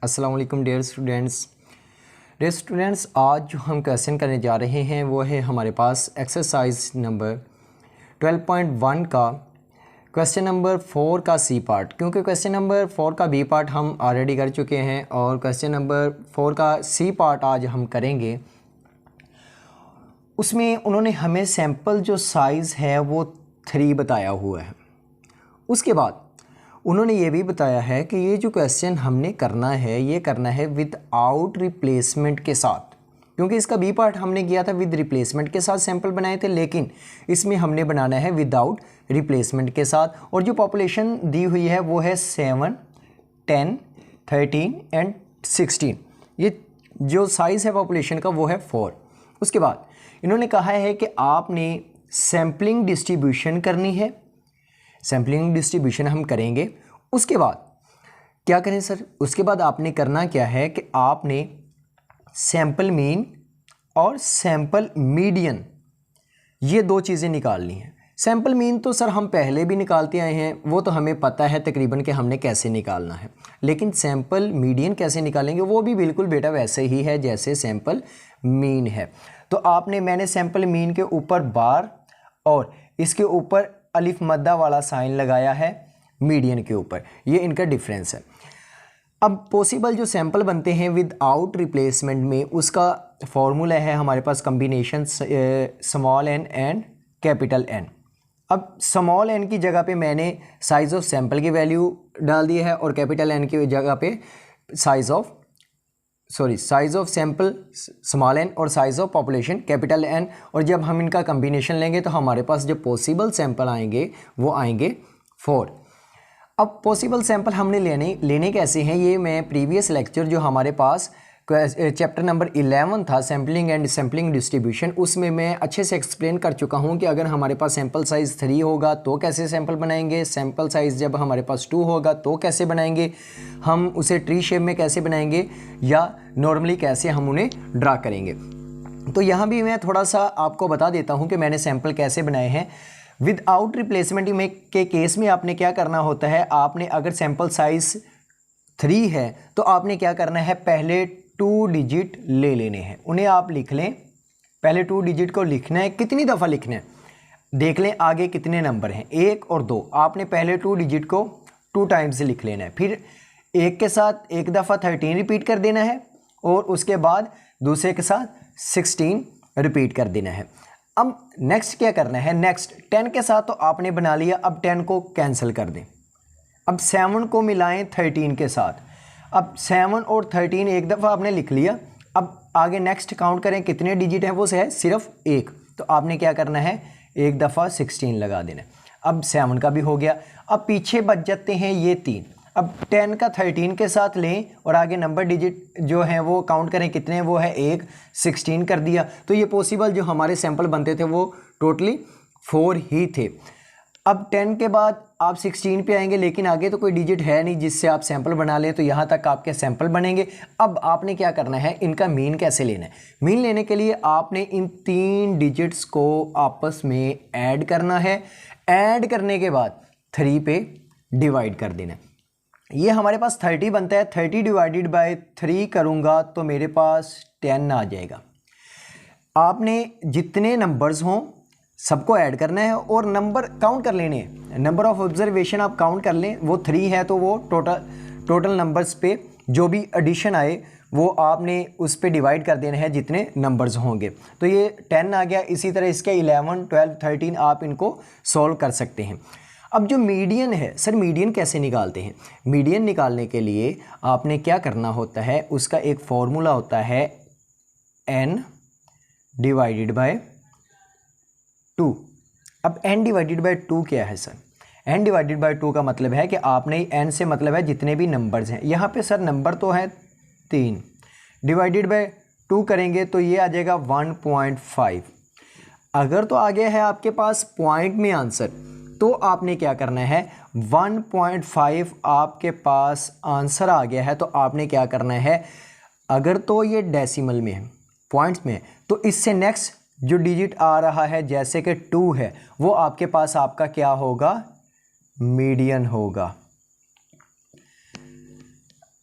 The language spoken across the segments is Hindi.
अस्सलाम वालेकुम डियर स्टूडेंट्स, आज जो हम क्वेश्चन करने जा रहे हैं वो है हमारे पास एक्सरसाइज नंबर 12.1 का क्वेश्चन नंबर 4 का सी पार्ट। क्योंकि क्वेश्चन नंबर 4 का बी पार्ट हम ऑलरेडी कर चुके हैं और क्वेश्चन नंबर 4 का सी पार्ट आज हम करेंगे। उसमें उन्होंने हमें सैंपल जो साइज़ है वो 3 बताया हुआ है। उसके बाद उन्होंने ये भी बताया है कि ये जो क्वेश्चन हमने करना है ये करना है विदाउट रिप्लेसमेंट के साथ, क्योंकि इसका बी पार्ट हमने किया था विद रिप्लेसमेंट के साथ सैंपल बनाए थे, लेकिन इसमें हमने बनाना है विदाउट रिप्लेसमेंट के साथ। और जो पॉपुलेशन दी हुई है वो है 7, 10, 13 एंड 16। ये जो साइज़ है पॉपुलेशन का वो है 4। उसके बाद इन्होंने कहा है कि आपने सैम्पलिंग डिस्ट्रीब्यूशन करनी है। सैम्पलिंग डिस्ट्रीब्यूशन हम करेंगे। उसके बाद क्या करें सर? उसके बाद आपने करना क्या है कि आपने सैंपल मीन और सैंपल मीडियन ये 2 चीज़ें निकालनी हैं। सैंपल मीन तो सर हम पहले भी निकालते आए हैं, वो तो हमें पता है तकरीबन कि हमने कैसे निकालना है, लेकिन सैंपल मीडियन कैसे निकालेंगे वो भी बिल्कुल बेटा वैसे ही है जैसे सैंपल मीन है। तो मैंने सैंपल मीन के ऊपर बार और इसके ऊपर अलिफ मद्दा वाला साइन लगाया है मीडियन के ऊपर, ये इनका डिफरेंस है। अब पॉसिबल जो सैंपल बनते हैं विदाउट रिप्लेसमेंट में उसका फॉर्मूला है हमारे पास combination small N and capital N. अब स्मॉल एन की जगह पे मैंने साइज़ ऑफ सैंपल की वैल्यू डाल दी है और कैपिटल एन की जगह पे size of sample small N और size of population capital N. और जब हम इनका कम्बिनेशन लेंगे तो हमारे पास जो पॉसिबल सैंपल आएंगे वो आएंगे 4। अब पॉसिबल सैंपल हमने लेने कैसे हैं, ये मैं प्रीवियस लेक्चर जो हमारे पास चैप्टर नंबर 11 था सैम्पलिंग एंड सैम्पलिंग डिस्ट्रीब्यूशन, उसमें मैं अच्छे से एक्सप्लेन कर चुका हूं कि अगर हमारे पास सैंपल साइज़ 3 होगा तो कैसे सैंपल बनाएंगे, सैंपल साइज़ जब हमारे पास 2 होगा तो कैसे बनाएंगे, हम उसे ट्री शेप में कैसे बनाएंगे या नॉर्मली कैसे हम उन्हें ड्रा करेंगे। तो यहाँ भी मैं थोड़ा सा आपको बता देता हूँ कि मैंने सैंपल कैसे बनाए हैं। विदाउट रिप्लेसमेंट में के केस में आपने क्या करना होता है, आपने अगर सैंपल साइज़ 3 है तो आपने क्या करना है, पहले 2 डिजिट ले लेने हैं, उन्हें आप लिख लें। पहले 2 डिजिट को लिखना है, कितनी दफ़ा लिखना है देख लें, आगे कितने नंबर हैं 1 और 2। आपने पहले 2 डिजिट को 2 टाइम्स लिख लेना है, फिर 1 के साथ एक दफ़ा 13 रिपीट कर देना है और उसके बाद दूसरे के साथ 16 रिपीट कर देना है। अब नेक्स्ट क्या करना है, नेक्स्ट 10 के साथ तो आपने बना लिया, अब 10 को कैंसिल कर दें। अब 7 को मिलाएं 13 के साथ, अब 7 और 13 एक दफ़ा आपने लिख लिया। अब आगे नेक्स्ट काउंट करें कितने डिजिट है, वो है सिर्फ 1, तो आपने क्या करना है, एक दफ़ा 16 लगा देना। अब 7 का भी हो गया। अब पीछे बच जाते हैं ये 3। अब 10 का 13 के साथ लें और आगे नंबर डिजिट जो हैं वो काउंट करें कितने, वो है 1, 16 कर दिया। तो ये पॉसिबल जो हमारे सैंपल बनते थे वो टोटली 4 ही थे। अब 10 के बाद आप 16 पे आएंगे, लेकिन आगे तो कोई डिजिट है नहीं जिससे आप सैंपल बना लें, तो यहाँ तक आपके सैंपल बनेंगे। अब आपने क्या करना है, इनका मीन कैसे लेना है। मीन लेने के लिए आपने इन 3 डिजिट्स को आपस में ऐड करना है। ऐड करने के बाद 3 पे डिवाइड कर देना है। ये हमारे पास 30 बनता है, 30 डिवाइडेड बाय 3 करूँगा तो मेरे पास 10 आ जाएगा। आपने जितने नंबर्स हों सबको ऐड करना है और नंबर काउंट कर लेने हैं। नंबर ऑफ ऑब्जर्वेशन आप काउंट कर लें, वो 3 है तो वो टोटल नंबर्स पे जो भी एडिशन आए वो आपने उस पे डिवाइड कर देना है जितने नंबर्स होंगे। तो ये 10 आ गया। इसी तरह इसके 11, 12, 13 आप इनको सॉल्व कर सकते हैं। अब जो मीडियन है सर, मीडियन कैसे निकालते हैं? मीडियन निकालने के लिए आपने क्या करना होता है, उसका एक फॉर्मूला होता है n डिवाइडेड बाय 2। अब n डिवाइडेड बाय 2 क्या है सर? n डिवाइडेड बाय 2 का मतलब है कि आपने n से मतलब है जितने भी नंबर्स हैं। यहाँ पे सर नंबर तो है 3, डिवाइडेड बाय 2 करेंगे तो ये आ जाएगा 1.5। अगर तो आ गया है आपके पास पॉइंट में आंसर, तो आपने क्या करना है, 1.5 आपके पास आंसर आ गया है तो आपने क्या करना है, अगर तो ये डेसिमल में है, पॉइंट्स में है, तो इससे नेक्स्ट जो डिजिट आ रहा है जैसे कि 2 है वो आपके पास आपका क्या होगा, मीडियन होगा।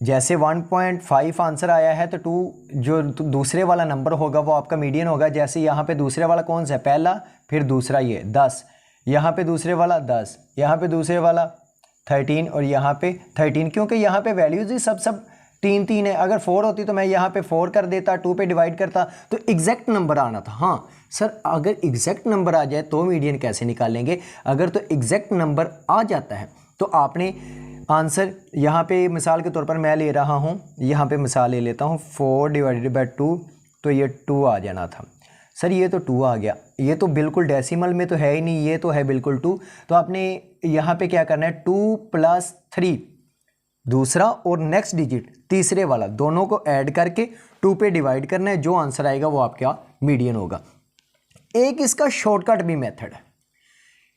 जैसे 1.5 आंसर आया है तो 2 जो दूसरे वाला नंबर होगा वो आपका मीडियन होगा। जैसे यहाँ पे दूसरे वाला कौन सा है, पहला, फिर दूसरा ये 10, यहाँ पे दूसरे वाला 10, यहाँ पे दूसरे वाला 13 और यहाँ पे 13, क्योंकि यहाँ पे वैल्यूज ही सब 3 है। अगर 4 होती तो मैं यहाँ पे 4 कर देता, 2 पे डिवाइड करता तो एग्जैक्ट नंबर आना था। हाँ सर, अगर एग्जैक्ट नंबर आ जाए तो मीडियन कैसे निकालेंगे? अगर तो एग्जैक्ट नंबर आ जाता है तो आपने आंसर यहाँ पे मिसाल के तौर पर मैं ले रहा हूँ, यहाँ पे मिसाल ले लेता हूँ 4 डिवाइडेड बाई 2, तो ये 2 आ जाना था। सर ये तो 2 आ गया, ये तो बिल्कुल डेसिमल में तो है ही नहीं, ये तो है बिल्कुल 2। तो आपने यहाँ पे क्या करना है, 2 + 3 दूसरा और नेक्स्ट डिजिट तीसरे वाला दोनों को ऐड करके 2 पे डिवाइड करना है। जो आंसर आएगा वो आपका मीडियन होगा। एक इसका शॉर्टकट भी मेथड है,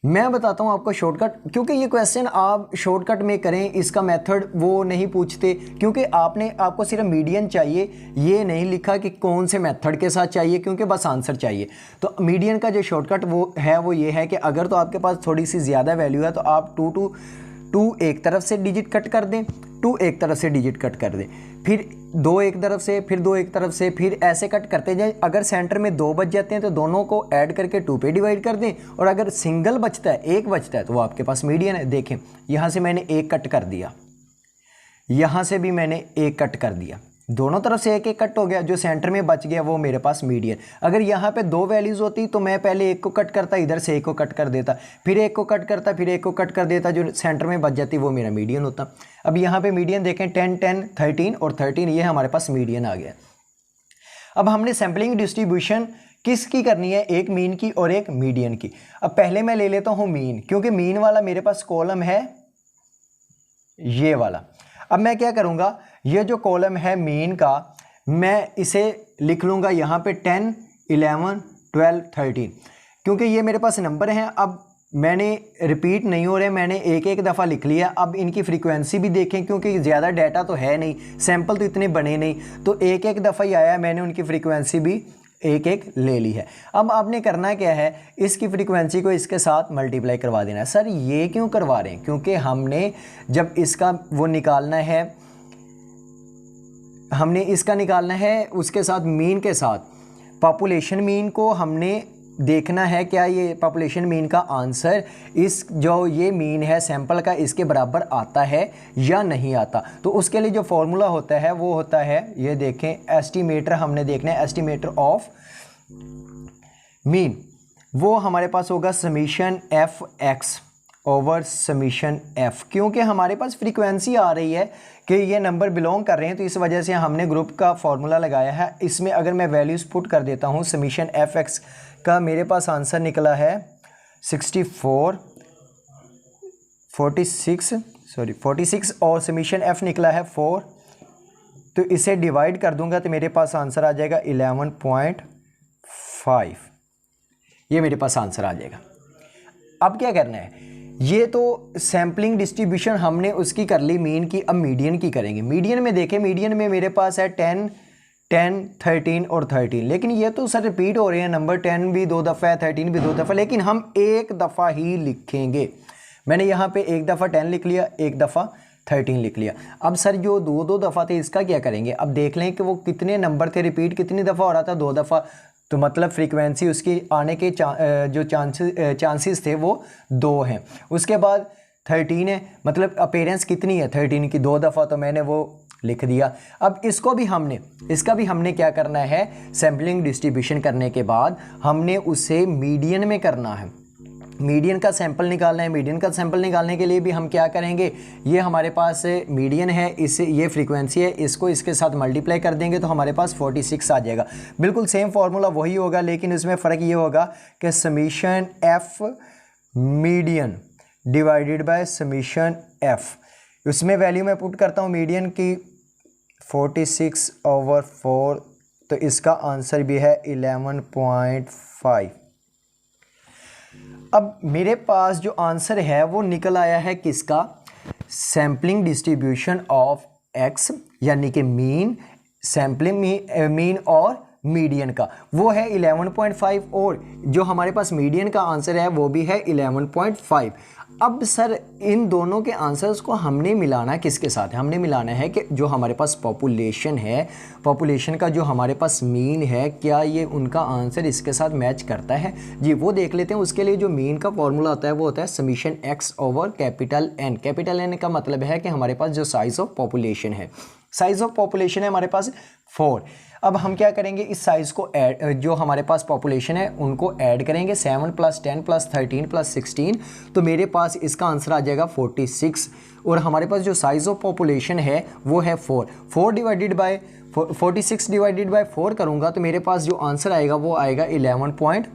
मैं बताता हूं आपको शॉर्टकट, क्योंकि ये क्वेश्चन आप शॉर्टकट में करें इसका मेथड वो नहीं पूछते, क्योंकि आपको सिर्फ मीडियन चाहिए, ये नहीं लिखा कि कौन से मेथड के साथ चाहिए, क्योंकि बस आंसर चाहिए। तो मीडियन का जो शॉर्टकट वो ये है कि अगर तो आपके पास थोड़ी सी ज़्यादा वैल्यू है तो आप 2 एक तरफ से डिजिट कट कर दें, 2 एक तरफ से डिजिट कट कर दें, फिर 2 एक तरफ से, फिर 2 एक तरफ से, फिर ऐसे कट करते जाए। अगर सेंटर में 2 बच जाते हैं तो दोनों को ऐड करके 2 पे डिवाइड कर दें, और अगर सिंगल बचता है, एक बचता है, तो वो आपके पास मीडियन है। देखें यहाँ से मैंने 1 कट कर दिया, यहाँ से भी मैंने 1 कट कर दिया, दोनों तरफ से 1 कट हो गया, जो सेंटर में बच गया वो मेरे पास मीडियन। अगर यहाँ पे 2 वैल्यूज होती तो मैं पहले 1 को कट करता, इधर से 1 को कट कर देता, फिर 1 को कट करता, फिर 1 को कट कर देता, जो सेंटर में बच जाती वो मेरा मीडियन होता। अब यहाँ पे मीडियन देखें 10 10 13 और 13, ये हमारे पास मीडियन आ गया। अब हमने सैम्पलिंग डिस्ट्रीब्यूशन किसकी करनी है, एक मीन की और एक मीडियन की। अब पहले मैं ले लेता हूँ मीन, क्योंकि मीन वाला मेरे पास कॉलम है ये वाला। अब मैं क्या करूँगा, ये जो कॉलम है मीन का, मैं इसे लिख लूँगा यहाँ पे 10 11 12 13, क्योंकि ये मेरे पास नंबर हैं। अब मैंने रिपीट नहीं हो रहे, मैंने एक दफ़ा लिख लिया। अब इनकी फ्रीक्वेंसी भी देखें, क्योंकि ज़्यादा डाटा तो है नहीं, सैंपल तो इतने बने नहीं, तो एक दफ़ा ही आया, मैंने उनकी फ्रीक्वेंसी भी एक ले ली है। अब आपने करना क्या है, इसकी फ्रीक्वेंसी को इसके साथ मल्टीप्लाई करवा देना है। सर ये क्यों करवा रहे हैं, क्योंकि हमने जब इसका वो निकालना है, हमने इसका निकालना है उसके साथ मीन के साथ, पॉपुलेशन मीन को हमने देखना है क्या ये पॉपुलेशन मीन का आंसर इस जो ये मीन है सैंपल का इसके बराबर आता है या नहीं आता। तो उसके लिए जो फॉर्मूला होता है वो होता है, ये देखें, एस्टीमेटर हमने देखना है, एस्टीमेटर ऑफ मीन, वो हमारे पास होगा summation F x over summation F. क्योंकि हमारे पास फ्रीक्वेंसी आ रही है कि ये नंबर बिलोंग कर रहे हैं, तो इस वजह से हमने ग्रुप का फॉर्मूला लगाया है। इसमें अगर मैं वैल्यूज़ पुट कर देता हूँ, समीशन एफ एक्स का मेरे पास आंसर निकला है 46 और समीशन एफ निकला है 4, तो इसे डिवाइड कर दूंगा तो मेरे पास आंसर आ जाएगा 11.5, ये मेरे पास आंसर आ जाएगा। अब क्या करना है, ये तो सैम्पलिंग डिस्ट्रीब्यूशन हमने उसकी कर ली मीन की, अब मीडियन की करेंगे। मीडियन में देखें, मीडियन में मेरे पास है 10 10 13 और 13, लेकिन ये तो सर रिपीट हो रहे हैं नंबर, 10 भी 2 दफ़ा है, 13 भी 2 दफ़ा, लेकिन हम एक दफ़ा ही लिखेंगे। मैंने यहाँ पे एक दफ़ा 10 लिख लिया, एक दफ़ा 13 लिख लिया। अब सर जो 2 दफ़ा थे इसका क्या करेंगे, अब देख लें कि वो कितने नंबर थे, रिपीट कितनी दफ़ा हो रहा था, 2 दफ़ा, तो मतलब फ्रीक्वेंसी उसकी आने के जो चांसेस थे वो 2 हैं। उसके बाद 13 है, मतलब अपीयरेंस कितनी है 13 की, 2 दफ़ा, तो मैंने वो लिख दिया। अब इसका भी हमने क्या करना है, सैम्पलिंग डिस्ट्रीब्यूशन करने के बाद हमने उसे मीडियन में करना है, मीडियन का सैंपल निकालना है। मीडियन का सैंपल निकालने के लिए भी हम क्या करेंगे, ये हमारे पास मीडियन है, इससे ये फ्रीक्वेंसी है, इसको इसके साथ मल्टीप्लाई कर देंगे तो हमारे पास 46 आ जाएगा। बिल्कुल सेम फार्मूला वही होगा, लेकिन इसमें फ़र्क ये होगा कि summation F median divided by summation F, उसमें वैल्यू मैं पुट करता हूँ मीडियन की 46/4, तो इसका आंसर भी है 11.5। अब मेरे पास जो आंसर है वो निकल आया है किसका, सैम्पलिंग डिस्ट्रीब्यूशन ऑफ एक्स, यानी कि मीन, सैम्पलिंग मीन और मीडियन का, वो है 11.5, और जो हमारे पास मीडियन का आंसर है वो भी है 11.5। अब सर इन दोनों के आंसर्स को हमने मिलाना किसके साथ है? हमने मिलाना है कि जो हमारे पास पॉपुलेशन है, पॉपुलेशन का जो हमारे पास मीन है, क्या ये उनका आंसर इसके साथ मैच करता है? जी वो देख लेते हैं। उसके लिए जो मीन का फॉर्मूला होता है वो होता है summation x over capital N. Capital N का मतलब है कि हमारे पास जो साइज ऑफ पॉपुलेशन है, साइज ऑफ पॉपुलेशन है हमारे पास 4। अब हम क्या करेंगे, इस साइज़ को ऐड, जो हमारे पास पॉपुलेशन है उनको ऐड करेंगे, 7 + 10 + 13 + 16, तो मेरे पास इसका आंसर आ जाएगा 46। और हमारे पास जो साइज़ ऑफ पॉपुलेशन है वो है 4। 46 डिवाइडेड बाय 4 करूँगा तो मेरे पास जो आंसर आएगा वो आएगा 11.5,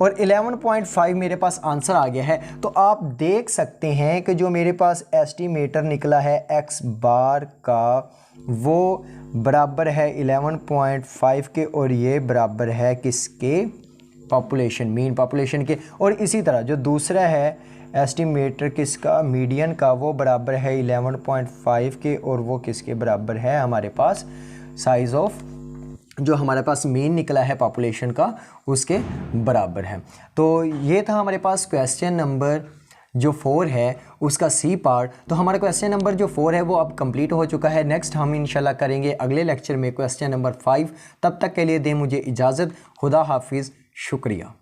और 11.5 मेरे पास आंसर आ गया है। तो आप देख सकते हैं कि जो मेरे पास एस्टीमेटर निकला है x बार का वो बराबर है 11.5 के, और ये बराबर है किसके? पॉपुलेशन, मीन पॉपुलेशन के। और इसी तरह जो दूसरा है एस्टीमेटर किसका? मीडियन का, वो बराबर है 11.5 के, और वो किसके बराबर है? हमारे पास साइज ऑफ जो हमारे पास मीन निकला है पॉपुलेशन का उसके बराबर है। तो ये था हमारे पास क्वेश्चन नंबर जो 4 है उसका सी पार्ट। तो हमारा क्वेश्चन नंबर जो 4 है वो अब कंप्लीट हो चुका है। नेक्स्ट हम इंशाल्लाह करेंगे अगले लेक्चर में क्वेश्चन नंबर 5। तब तक के लिए दें मुझे इजाज़त। खुदा हाफिज़, शुक्रिया।